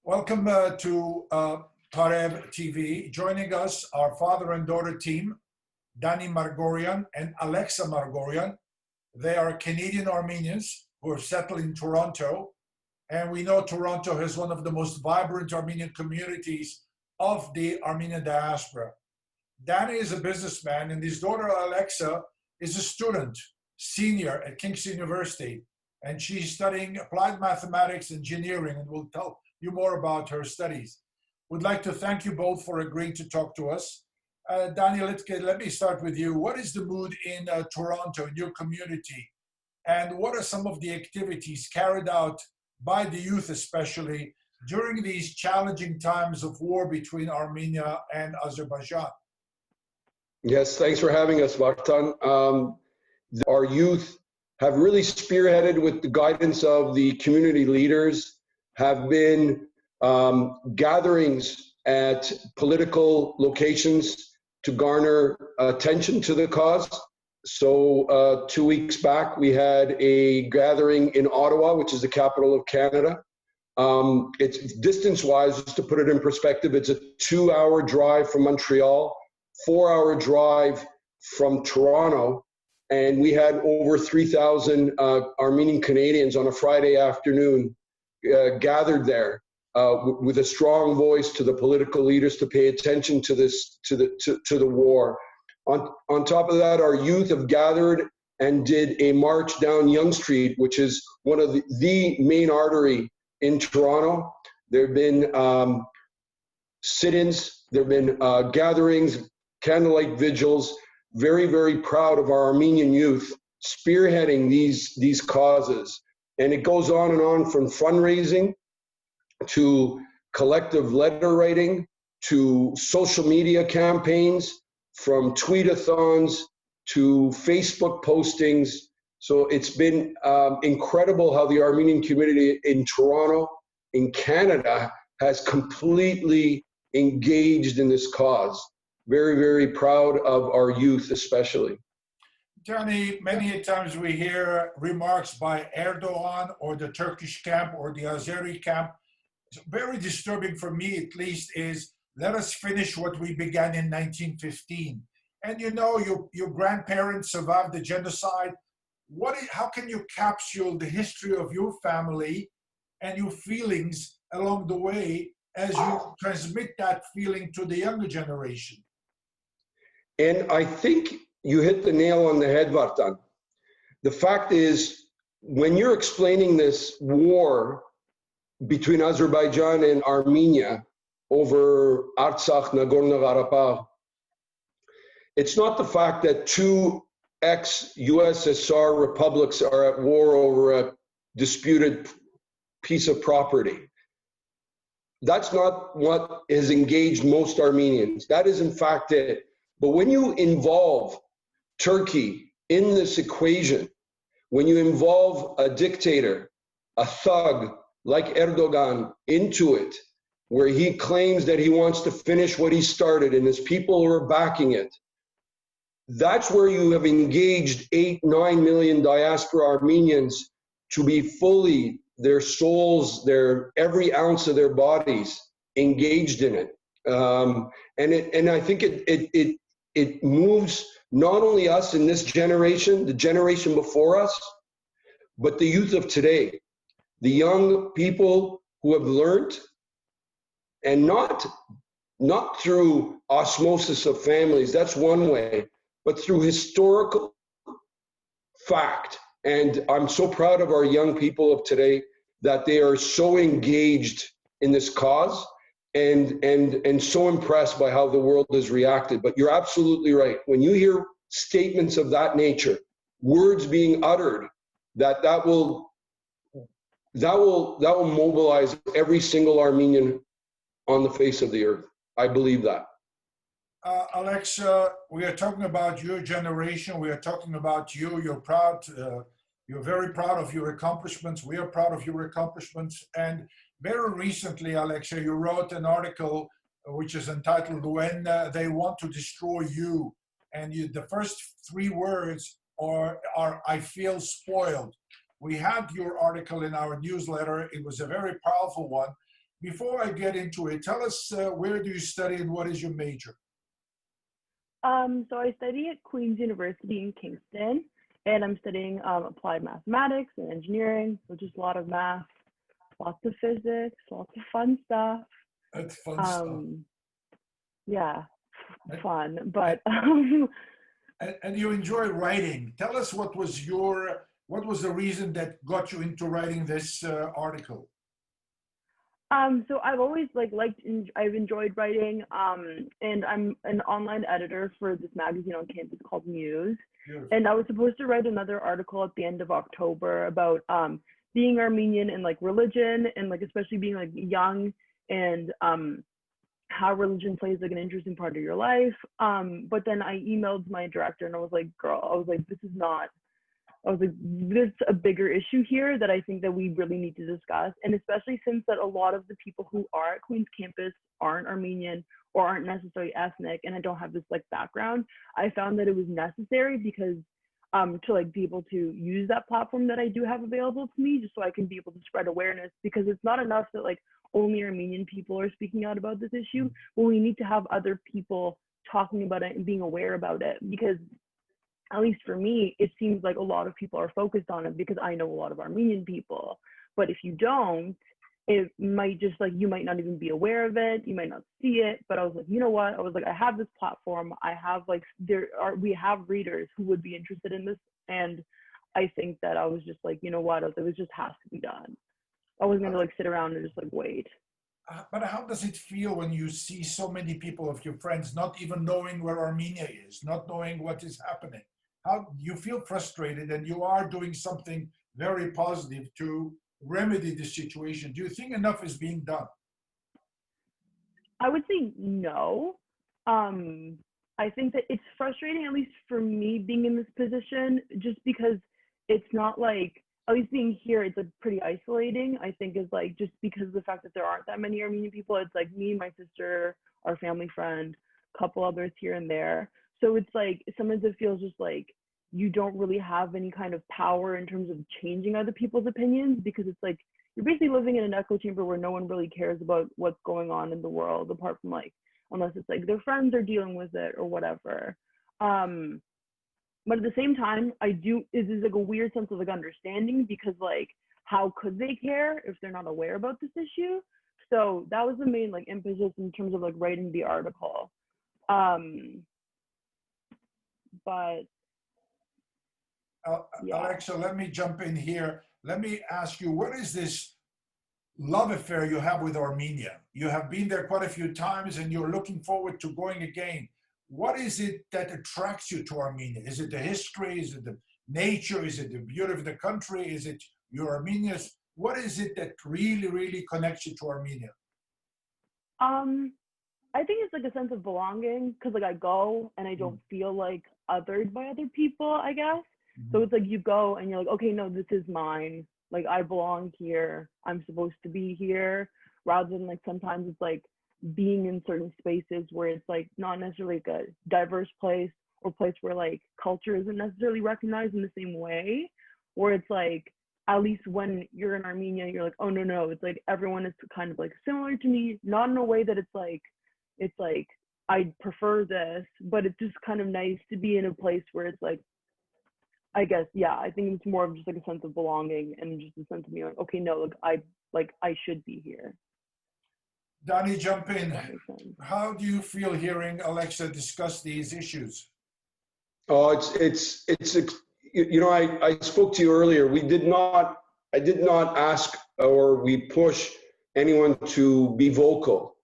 Welcome to Parev TV. Joining us, our father and daughter team, Danny Margorian and Alexa Margorian. They are Canadian Armenians who are settled in Toronto. And we know Toronto has one of the most vibrant Armenian communities of the Armenian diaspora. Danny is a businessman, and his daughter Alexa is a student, senior at Kingston University. And she's studying applied mathematics engineering, and we'll tell you more about her studies. Would like to thank you both for agreeing to talk to us. Danny, let me start with you. What is the mood in Toronto, in your community? And what are some of the activities carried out by the youth, especially during these challenging times of war between Armenia and Azerbaijan? Yes, thanks for having us, Vartan. Our youth have really spearheaded, with the guidance of the community leaders, have been gatherings at political locations to garner attention to the cause. So 2 weeks back, we had a gathering in Ottawa, which is the capital of Canada. It's distance-wise, just to put it in perspective, it's a 2-hour drive from Montreal, 4-hour drive from Toronto, and we had over 3,000 Armenian Canadians on a Friday afternoon gathered there with a strong voice to the political leaders to pay attention to this, to the war. On top of that, our youth have gathered and did a march down Yonge Street, which is one of the main artery in Toronto. There have been sit-ins, there have been gatherings, candlelight vigils. Very, very proud of our Armenian youth spearheading these causes. And it goes on from fundraising to collective letter writing to social media campaigns, from tweet-a-thons to Facebook postings. So it's been incredible how the Armenian community in Toronto, in Canada, has completely engaged in this cause. Very, very proud of our youth, especially. Danny, many times we hear remarks by Erdogan or the Turkish camp or the Azeri camp. It's very disturbing for me, at least, is let us finish what we began in 1915. And you know, your grandparents survived the genocide. How can you capsule the history of your family and your feelings along the way as you transmit that feeling to the younger generation? And I think you hit the nail on the head, Vartan. The fact is, when you're explaining this war between Azerbaijan and Armenia over Artsakh, Nagorno-Karabakh, it's not the fact that two ex-USSR republics are at war over a disputed piece of property. That's not what has engaged most Armenians. That is in fact it. But when you involve Turkey in this equation, when you involve a dictator, a thug like Erdogan into it, where he claims that he wants to finish what he started and his people are backing it, that's where you have engaged 8-9 million diaspora Armenians to be fully, their souls, every ounce of their bodies engaged in it. And I think it moves not only us in this generation, the generation before us, but the youth of today, the young people who have learned, and not through osmosis of families, that's one way, but through historical fact. And I'm so proud of our young people of today that they are so engaged in this cause and so impressed by how the world has reacted. But you're absolutely right. When you hear statements of that nature, words being uttered, that will mobilize every single Armenian on the face of the earth. I believe that. Alexa, we are talking about your generation. We are talking about you. You're proud. You're very proud of your accomplishments. We are proud of your accomplishments. And very recently, Alexa, you wrote an article which is entitled "When They Want to Destroy You," and the first 3 words are "I feel spoiled." We had your article in our newsletter. It was a very powerful one. Before I get into it, tell us where do you study and what is your major? So I study at Queen's University in Kingston, and I'm studying applied mathematics and engineering, so just a lot of math, lots of physics, lots of fun stuff. That's fun stuff. Yeah, And- fun, but And you enjoy writing. Tell us what was the reason that got you into writing this article? so I've always I've enjoyed writing, and I'm an online editor for this magazine on campus called Muse. Beautiful. And I was supposed to write another article at the end of October about being Armenian and like religion, and like especially being like young, and how religion plays like an interesting part of your life. But then I emailed my director and I was like, there's a bigger issue here that I think that we really need to discuss. And especially since that a lot of the people who are at Queen's campus aren't Armenian or aren't necessarily ethnic, and I don't have this like background, I found that it was necessary because to like be able to use that platform that I do have available to me, just so I can be able to spread awareness, because it's not enough that like only Armenian people are speaking out about this issue, but we need to have other people talking about it and being aware about it, because at least for me, it seems like a lot of people are focused on it because I know a lot of Armenian people. But if you don't, it might just like, you might not even be aware of it, you might not see it. But I was like, you know what? I was like, I have this platform. I have like, we have readers who would be interested in this. And I think that I was just like, you know what? I was like, it just has to be done. I wasn't gonna like sit around and just like wait. But how does it feel when you see so many people of your friends not even knowing where Armenia is, not knowing what is happening? How you feel frustrated, and you are doing something very positive to remedy the situation. Do you think enough is being done? I would say no. I think that it's frustrating, at least for me being in this position, just because it's not like, at least being here, it's like pretty isolating, I think, is like, just because of the fact that there aren't that many Armenian people. It's like me, my sister, our family friend, a couple others here and there. So it's like, sometimes it feels just like you don't really have any kind of power in terms of changing other people's opinions, because it's like, you're basically living in an echo chamber where no one really cares about what's going on in the world, apart from like, unless it's like their friends are dealing with it or whatever. But at the same time, is like a weird sense of like understanding, because like, how could they care if they're not aware about this issue? So that was the main like emphasis in terms of like writing the article. But yeah. Alexa, let me jump in here. Let me ask you, what is this love affair you have with Armenia? You have been there quite a few times and you're looking forward to going again. What is it that attracts you to Armenia? Is it the history? Is it the nature? Is it the beauty of the country? Is it your Armenians? What is it that really, really connects you to Armenia? I think it's like a sense of belonging, because like I go and I don't feel like othered by other people, I guess. So it's like you go and you're like, okay, no, this is mine. Like I belong here. I'm supposed to be here. Rather than like sometimes it's like being in certain spaces where it's like not necessarily like a diverse place, or place where like culture isn't necessarily recognized in the same way, where it's like, at least when you're in Armenia, you're like, oh no, it's like everyone is kind of like similar to me, not in a way that it's like I prefer this, but it's just kind of nice to be in a place where it's like, I guess, yeah, I think it's more of just like a sense of belonging, and just a sense of me like, okay, no, I should be here. Danny, jump in. How do you feel hearing Alexa discuss these issues? Oh, it's you know, I spoke to you earlier. I did not ask or we push anyone to be vocal.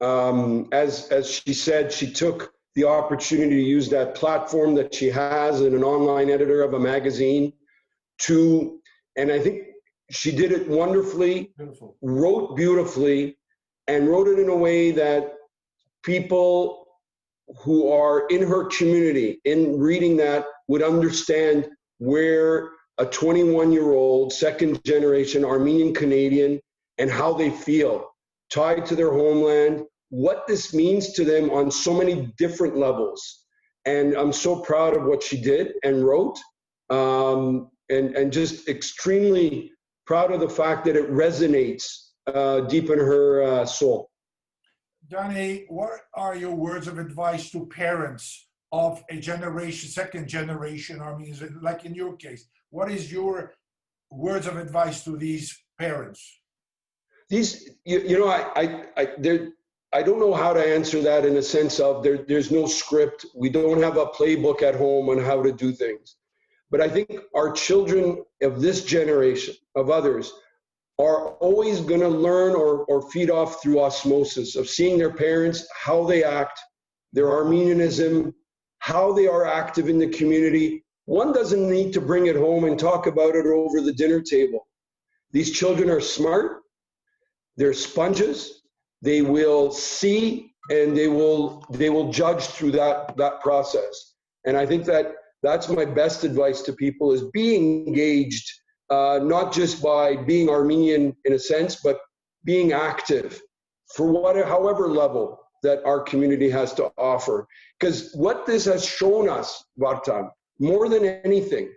As she said, she took the opportunity to use that platform that she has as an online editor of a magazine and I think she did it wonderfully, Beautiful. Wrote beautifully, and wrote it in a way that people who are in her community, in reading that, would understand where a 21-year-old second generation Armenian Canadian and how they feel tied to their homeland, what this means to them on so many different levels. And I'm so proud of what she did and wrote, and just extremely proud of the fact that it resonates deepen her soul. Danny, what are your words of advice to parents of a generation, second generation Armenians, like in your case? What is your words of advice to these parents? These, I don't know how to answer that in a sense of there's no script. We don't have a playbook at home on how to do things. But I think our children of this generation, of others, are always going to learn or feed off through osmosis of seeing their parents, how they act, their Armenianism, how they are active in the community. One doesn't need to bring it home and talk about it over the dinner table. These children are smart. They're sponges. They will see and they will judge through that process. And I think that's my best advice to people is be engaged, not just by being Armenian in a sense, but being active for however level that our community has to offer. Because what this has shown us, Vartan, more than anything,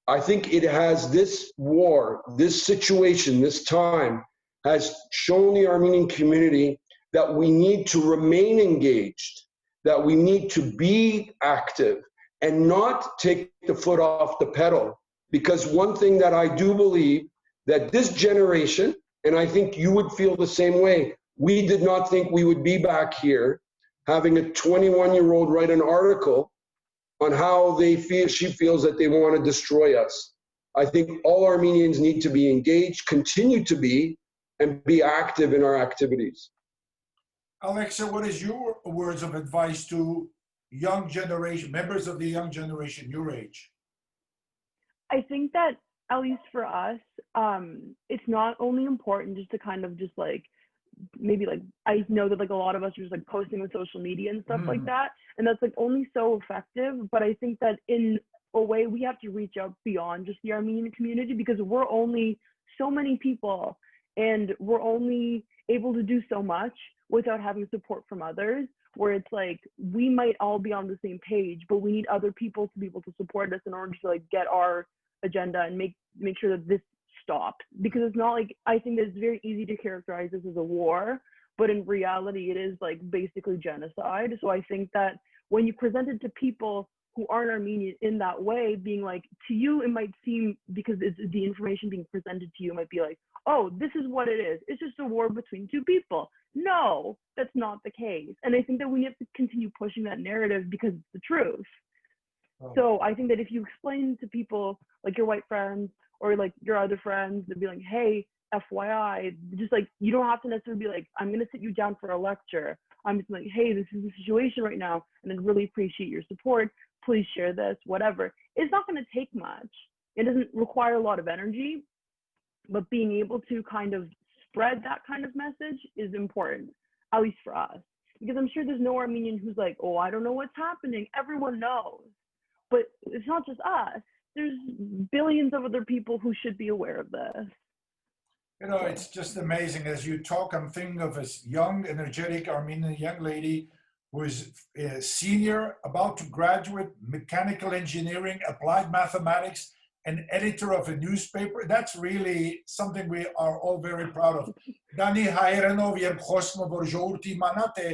I think it has this war, this situation, this time, has shown the Armenian community that we need to remain engaged, that we need to be active and not take the foot off the pedal. Because one thing that I do believe that this generation, and I think you would feel the same way, we did not think we would be back here having a 21-year-old write an article on how she feels that they want to destroy us. I think all Armenians need to be engaged, continue to be, and be active in our activities. Alexa, what is your words of advice to young generation, members of the young generation, your age? I think that, at least for us, it's not only important just to kind of just like, maybe like, I know that like a lot of us are just like posting on social media and stuff like that, and that's like only so effective, but I think that in a way we have to reach out beyond just the Armenian community, because we're only so many people and we're only able to do so much without having support from others, where it's like we might all be on the same page, but we need other people to be able to support us in order to like get our agenda and make sure that this stops. Because it's not like, I think that it's very easy to characterize this as a war, but in reality it is like basically genocide. So I think that when you present it to people who aren't Armenian in that way, being like, to you it might seem, because it's the information being presented to you might be like, oh, this is what it is, it's just a war between two people. No, that's not the case. And I think that we have to continue pushing that narrative because it's the truth. So I think that if you explain to people, like your white friends or like your other friends, they'd be like, hey, FYI, just like, you don't have to necessarily be like, I'm gonna sit you down for a lecture. I'm just like, hey, this is the situation right now, and I'd really appreciate your support. Please share this, whatever. It's not gonna take much. It doesn't require a lot of energy, but being able to kind of spread that kind of message is important, at least for us. Because I'm sure there's no Armenian who's like, oh, I don't know what's happening. Everyone knows. But it's not just us. There's billions of other people who should be aware of this. You know, it's just amazing. As you talk, I'm thinking of a young, energetic Armenian young lady who is a senior, about to graduate mechanical engineering, applied mathematics, an editor of a newspaper. That's really something we are all very proud of. Dani հայերենով երբ խոսում որ ժողովրդի իմանա թե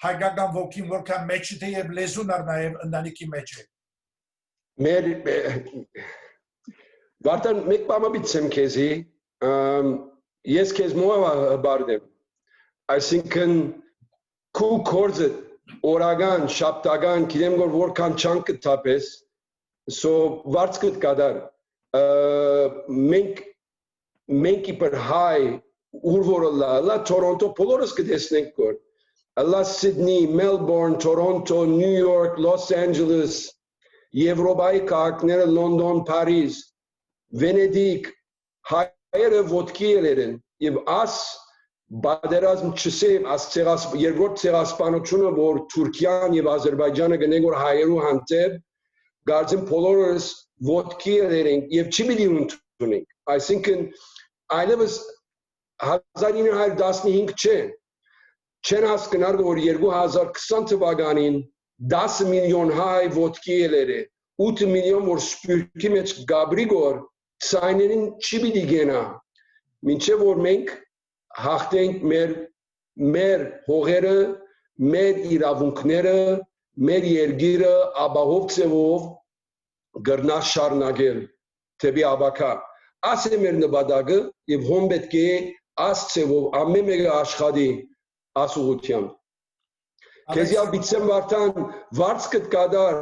հայկական ոգին որքան մեջ է եւ լեզուն առ նաեւ ընտանիքի մեջ է։ Վարդան մեկ բան մտցեմ քեզի, ես քեզ մոհաբարդեմ, այսինքն քու կորձը օրական, շաբթական, գիտեմ որ որքան չանք կտապես, so վարձկդ կադար, մենք իբր հայ ուր որ լա Toronto բոլորս կտեսնենք կոր, լա Sydney, Melbourne, Toronto, New York, Los Angeles, Եվրոպայի քաղաքները Լոնդոն, Փարիզ, Վենեդիկ, հայերը ոտքի ելերեն եւ աս բادرազմ չսեմ աս երկրորդ ցեղասպանությունը որ Թուրքիան եւ Ադրբեջանը գնեն որ հայերու հանտեր գարձին բոլորս ոտքի ելերեն եւ չի պիտի ընդունենք այսինքն այլևս 1915 չեն հասկնար որ 2020 թվականին 10 միլիոն հայ ոտքի ելերը 8 միլիոն որ սպյուրքի մեջ գաբրի գոր ցայներին չի պիտի գնա մինչև որ մենք հաղթենք մեր հողերը, մեր իրավունքները, մեր երկիրը ապահով ձևով գրնար շարունակել թեպի աբակա։ Այս է մեր նպատակը եւ հոն պետք է այս ձևով ամեն մեկը աշխատի այս ուղղությամբ։ Քեզ յաբիցեմ վարդան վարձ կդկադար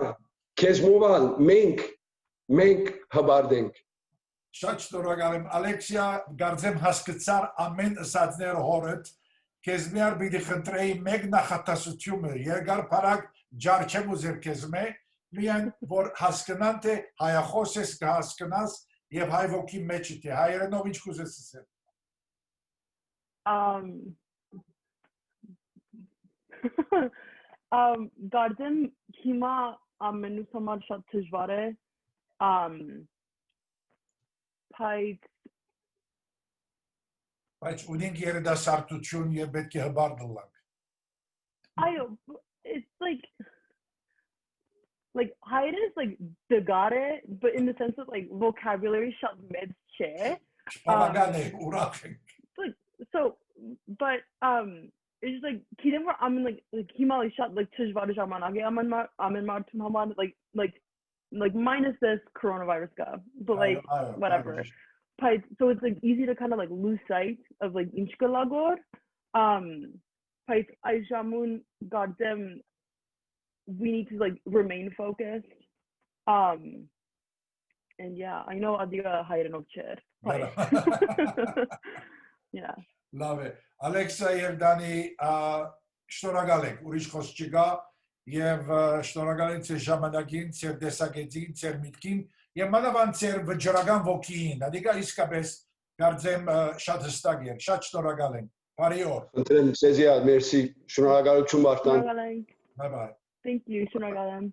քեզ մոբալ մենք հբարդենք։ Շատ շնորհակալ եմ Ալեքսիա, գարձեմ հասկացար ամեն ըսածները հորդ, քեզ միար պիտի խնդրեի մեկ նախատասությունը, երկար փարակ ջար չեմ ուզեր քեզ միայն որ հասկանան թե հայախոս ես կհասկանաս եւ հայ ոգի մեջ է հայերենով ինչ կուզես ասել։ Գարձեմ հիմա ամենուց համար շատ դժվար է բայց ունենք երիտասարդություն եւ պետք է հբարդ լինենք։ Այո, it's like հայերեն is like degare, but in the sense of like vocabulary շատ մեծ չէ։ Բավական է, ուրախ ենք։ So, but it's just like գիտեմ որ ամեն like հիմա շատ like դժվար ժամանակ է ամեն մարդու համար like minus this coronavirus guy, but like whatever. So it's like easy to kind of like lose sight of like inchka lagor. I jamun got them. We need to like remain focused. And yeah, I know Adiga hiding of chat. Yeah. Love it. Alexa Evdani Shtoragalik, Urish Koschiga. Եվ շնորհակալ եմ ձեր ժամանակին, ձեր տեսակետին, ձեր միտքին եւ մանավանդ ձեր վճռական ոգին։ Դա իսկապես կարծեմ շատ հստակ է։ Շատ շնորհակալ եմ։ Բարի օր։ Ընտրեմ Սեզիա, մերսի, շնորհակալություն Մարտան։ Bye bye. Bye bye. Thank you, շնորհակալ եմ։